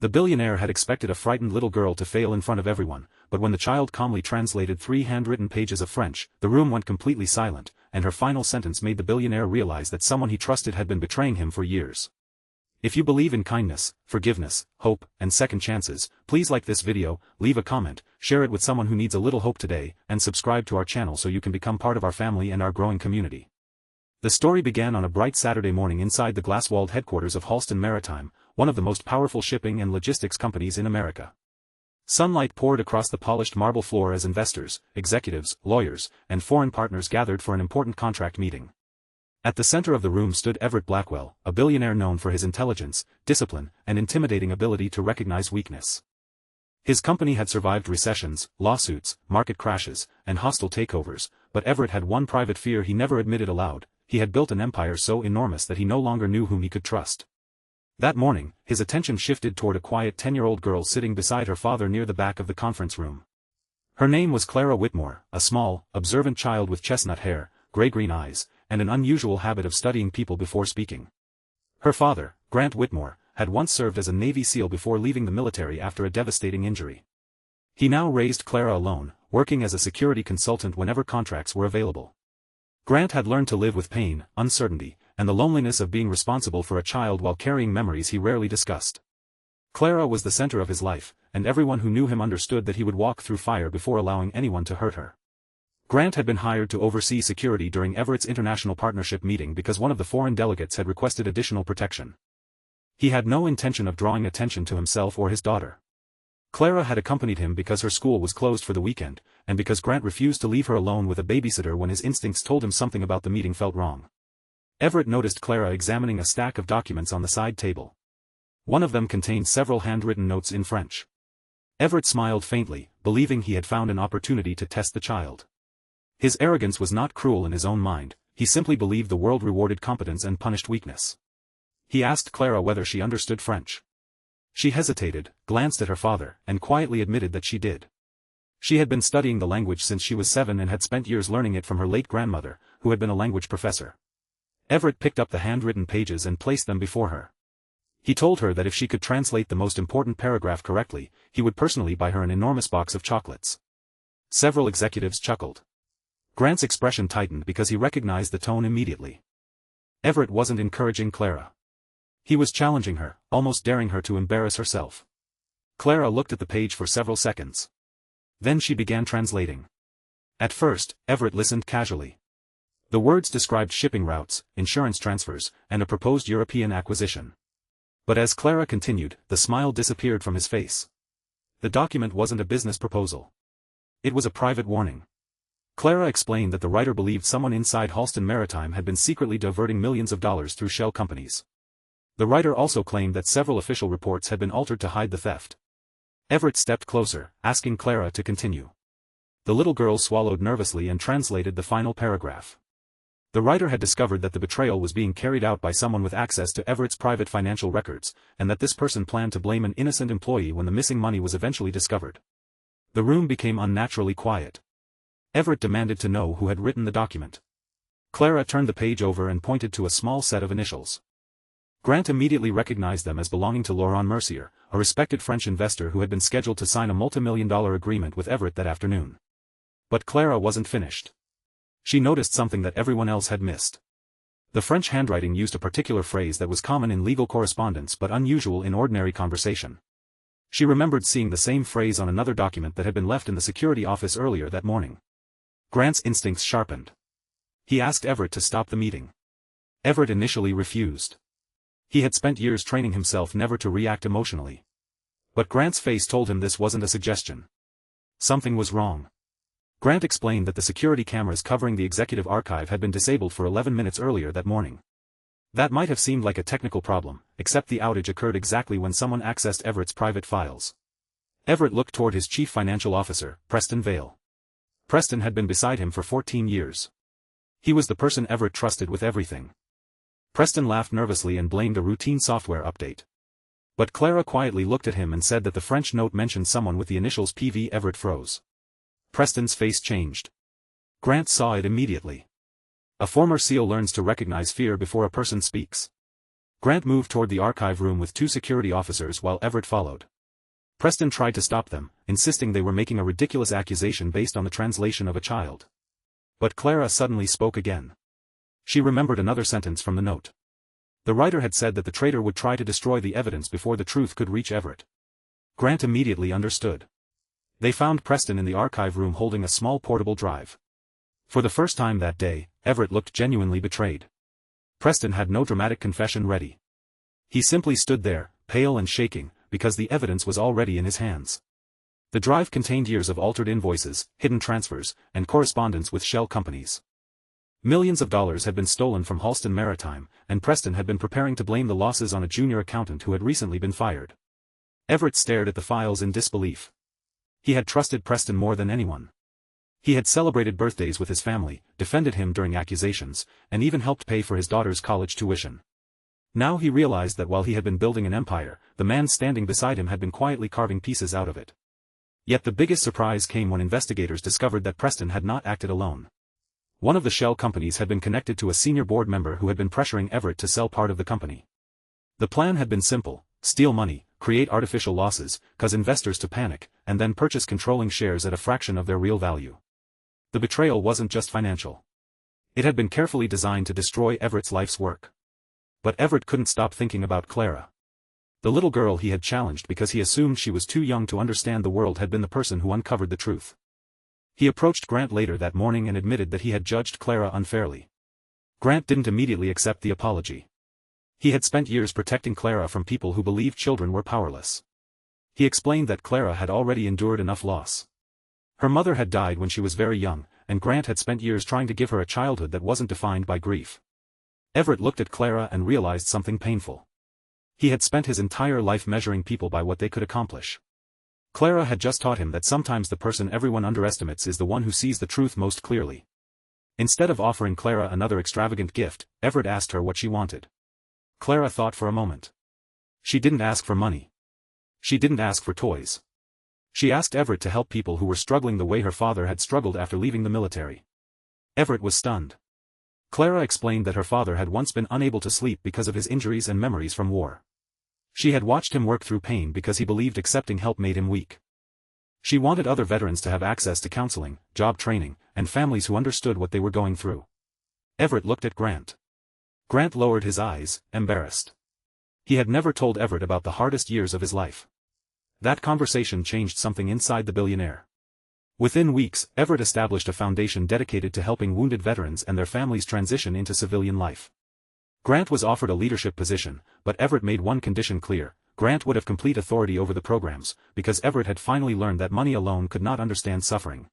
The billionaire had expected a frightened little girl to fail in front of everyone, but when the child calmly translated 3 handwritten pages of French, the room went completely silent, and her final sentence made the billionaire realize that someone he trusted had been betraying him for years. If you believe in kindness, forgiveness, hope, and second chances, please like this video, leave a comment, share it with someone who needs a little hope today, and subscribe to our channel so you can become part of our family and our growing community. The story began on a bright Saturday morning inside the glass-walled headquarters of Halston Maritime, one of the most powerful shipping and logistics companies in America. Sunlight poured across the polished marble floor as investors, executives, lawyers, and foreign partners gathered for an important contract meeting. At the center of the room stood Everett Blackwell, a billionaire known for his intelligence, discipline, and intimidating ability to recognize weakness. His company had survived recessions, lawsuits, market crashes, and hostile takeovers, but Everett had one private fear he never admitted aloud: he had built an empire so enormous that he no longer knew whom he could trust. That morning, his attention shifted toward a quiet 10-year-old girl sitting beside her father near the back of the conference room. Her name was Clara Whitmore, a small, observant child with chestnut hair, gray-green eyes, and an unusual habit of studying people before speaking. Her father, Grant Whitmore, had once served as a Navy SEAL before leaving the military after a devastating injury. He now raised Clara alone, working as a security consultant whenever contracts were available. Grant had learned to live with pain, uncertainty, and the loneliness of being responsible for a child while carrying memories he rarely discussed. Clara was the center of his life, and everyone who knew him understood that he would walk through fire before allowing anyone to hurt her. Grant had been hired to oversee security during Everett's international partnership meeting because one of the foreign delegates had requested additional protection. He had no intention of drawing attention to himself or his daughter. Clara had accompanied him because her school was closed for the weekend, and because Grant refused to leave her alone with a babysitter when his instincts told him something about the meeting felt wrong. Everett noticed Clara examining a stack of documents on the side table. One of them contained several handwritten notes in French. Everett smiled faintly, believing he had found an opportunity to test the child. His arrogance was not cruel in his own mind, he simply believed the world rewarded competence and punished weakness. He asked Clara whether she understood French. She hesitated, glanced at her father, and quietly admitted that she did. She had been studying the language since she was 7 and had spent years learning it from her late grandmother, who had been a language professor. Everett picked up the handwritten pages and placed them before her. He told her that if she could translate the most important paragraph correctly, he would personally buy her an enormous box of chocolates. Several executives chuckled. Grant's expression tightened because he recognized the tone immediately. Everett wasn't encouraging Clara. He was challenging her, almost daring her to embarrass herself. Clara looked at the page for several seconds. Then she began translating. At first, Everett listened casually. The words described shipping routes, insurance transfers, and a proposed European acquisition. But as Clara continued, the smile disappeared from his face. The document wasn't a business proposal. It was a private warning. Clara explained that the writer believed someone inside Halston Maritime had been secretly diverting millions of dollars through shell companies. The writer also claimed that several official reports had been altered to hide the theft. Everett stepped closer, asking Clara to continue. The little girl swallowed nervously and translated the final paragraph. The writer had discovered that the betrayal was being carried out by someone with access to Everett's private financial records, and that this person planned to blame an innocent employee when the missing money was eventually discovered. The room became unnaturally quiet. Everett demanded to know who had written the document. Clara turned the page over and pointed to a small set of initials. Grant immediately recognized them as belonging to Laurent Mercier, a respected French investor who had been scheduled to sign a multi-million-dollar agreement with Everett that afternoon. But Clara wasn't finished. She noticed something that everyone else had missed. The French handwriting used a particular phrase that was common in legal correspondence but unusual in ordinary conversation. She remembered seeing the same phrase on another document that had been left in the security office earlier that morning. Grant's instincts sharpened. He asked Everett to stop the meeting. Everett initially refused. He had spent years training himself never to react emotionally. But Grant's face told him this wasn't a suggestion. Something was wrong. Grant explained that the security cameras covering the executive archive had been disabled for 11 minutes earlier that morning. That might have seemed like a technical problem, except the outage occurred exactly when someone accessed Everett's private files. Everett looked toward his chief financial officer, Preston Vale. Preston had been beside him for 14 years. He was the person Everett trusted with everything. Preston laughed nervously and blamed a routine software update. But Clara quietly looked at him and said that the French note mentioned someone with the initials PV. Everett froze. Preston's face changed. Grant saw it immediately. A former SEAL learns to recognize fear before a person speaks. Grant moved toward the archive room with 2 security officers while Everett followed. Preston tried to stop them, insisting they were making a ridiculous accusation based on the translation of a child. But Clara suddenly spoke again. She remembered another sentence from the note. The writer had said that the traitor would try to destroy the evidence before the truth could reach Everett. Grant immediately understood. They found Preston in the archive room holding a small portable drive. For the first time that day, Everett looked genuinely betrayed. Preston had no dramatic confession ready. He simply stood there, pale and shaking, because the evidence was already in his hands. The drive contained years of altered invoices, hidden transfers, and correspondence with shell companies. Millions of dollars had been stolen from Halston Maritime, and Preston had been preparing to blame the losses on a junior accountant who had recently been fired. Everett stared at the files in disbelief. He had trusted Preston more than anyone. He had celebrated birthdays with his family, defended him during accusations, and even helped pay for his daughter's college tuition. Now he realized that while he had been building an empire, the man standing beside him had been quietly carving pieces out of it. Yet the biggest surprise came when investigators discovered that Preston had not acted alone. One of the shell companies had been connected to a senior board member who had been pressuring Everett to sell part of the company. The plan had been simple: steal money, create artificial losses, cause investors to panic, and then purchase controlling shares at a fraction of their real value. The betrayal wasn't just financial. It had been carefully designed to destroy Everett's life's work. But Everett couldn't stop thinking about Clara. The little girl he had challenged because he assumed she was too young to understand the world had been the person who uncovered the truth. He approached Grant later that morning and admitted that he had judged Clara unfairly. Grant didn't immediately accept the apology. He had spent years protecting Clara from people who believed children were powerless. He explained that Clara had already endured enough loss. Her mother had died when she was very young, and Grant had spent years trying to give her a childhood that wasn't defined by grief. Everett looked at Clara and realized something painful. He had spent his entire life measuring people by what they could accomplish. Clara had just taught him that sometimes the person everyone underestimates is the one who sees the truth most clearly. Instead of offering Clara another extravagant gift, Everett asked her what she wanted. Clara thought for a moment. She didn't ask for money. She didn't ask for toys. She asked Everett to help people who were struggling the way her father had struggled after leaving the military. Everett was stunned. Clara explained that her father had once been unable to sleep because of his injuries and memories from war. She had watched him work through pain because he believed accepting help made him weak. She wanted other veterans to have access to counseling, job training, and families who understood what they were going through. Everett looked at Grant. Grant lowered his eyes, embarrassed. He had never told Everett about the hardest years of his life. That conversation changed something inside the billionaire. Within weeks, Everett established a foundation dedicated to helping wounded veterans and their families transition into civilian life. Grant was offered a leadership position, but Everett made one condition clear: Grant would have complete authority over the programs, because Everett had finally learned that money alone could not understand suffering.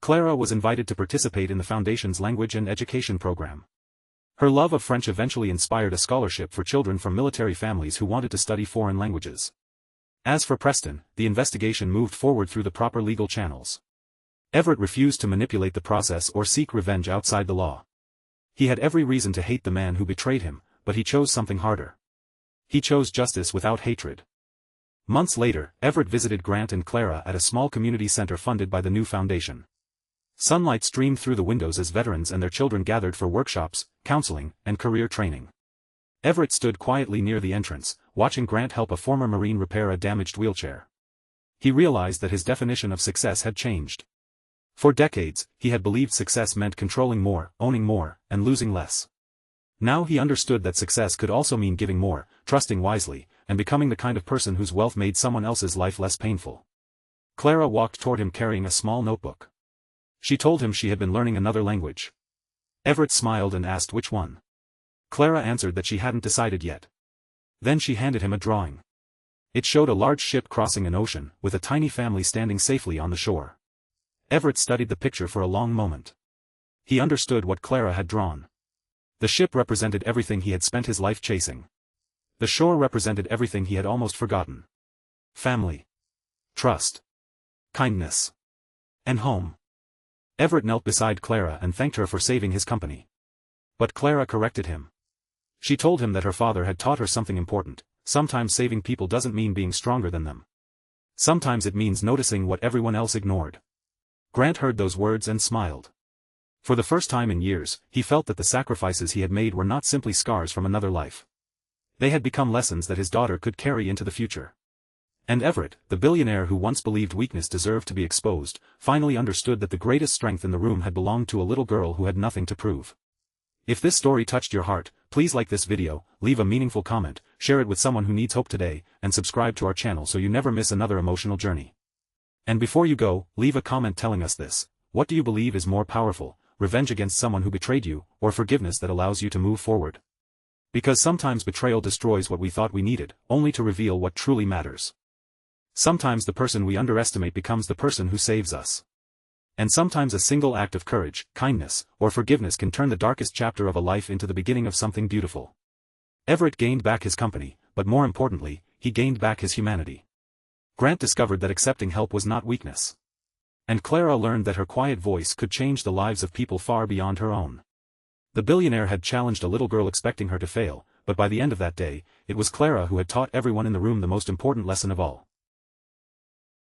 Clara was invited to participate in the Foundation's language and education program. Her love of French eventually inspired a scholarship for children from military families who wanted to study foreign languages. As for Preston, the investigation moved forward through the proper legal channels. Everett refused to manipulate the process or seek revenge outside the law. He had every reason to hate the man who betrayed him, but he chose something harder. He chose justice without hatred. Months later, Everett visited Grant and Clara at a small community center funded by the new foundation. Sunlight streamed through the windows as veterans and their children gathered for workshops, counseling, and career training. Everett stood quietly near the entrance, watching Grant help a former Marine repair a damaged wheelchair. He realized that his definition of success had changed. For decades, he had believed success meant controlling more, owning more, and losing less. Now he understood that success could also mean giving more, trusting wisely, and becoming the kind of person whose wealth made someone else's life less painful. Clara walked toward him carrying a small notebook. She told him she had been learning another language. Everett smiled and asked which one. Clara answered that she hadn't decided yet. Then she handed him a drawing. It showed a large ship crossing an ocean, with a tiny family standing safely on the shore. Everett studied the picture for a long moment. He understood what Clara had drawn. The ship represented everything he had spent his life chasing. The shore represented everything he had almost forgotten. Family. Trust. Kindness. And home. Everett knelt beside Clara and thanked her for saving his company. But Clara corrected him. She told him that her father had taught her something important: sometimes saving people doesn't mean being stronger than them. Sometimes it means noticing what everyone else ignored. Grant heard those words and smiled. For the first time in years, he felt that the sacrifices he had made were not simply scars from another life. They had become lessons that his daughter could carry into the future. And Everett, the billionaire who once believed weakness deserved to be exposed, finally understood that the greatest strength in the room had belonged to a little girl who had nothing to prove. If this story touched your heart, please like this video, leave a meaningful comment, share it with someone who needs hope today, and subscribe to our channel so you never miss another emotional journey. And before you go, leave a comment telling us this: what do you believe is more powerful, revenge against someone who betrayed you, or forgiveness that allows you to move forward? Because sometimes betrayal destroys what we thought we needed, only to reveal what truly matters. Sometimes the person we underestimate becomes the person who saves us. And sometimes a single act of courage, kindness, or forgiveness can turn the darkest chapter of a life into the beginning of something beautiful. Everett gained back his company, but more importantly, he gained back his humanity. Grant discovered that accepting help was not weakness. And Clara learned that her quiet voice could change the lives of people far beyond her own. The billionaire had challenged a little girl expecting her to fail, but by the end of that day, it was Clara who had taught everyone in the room the most important lesson of all.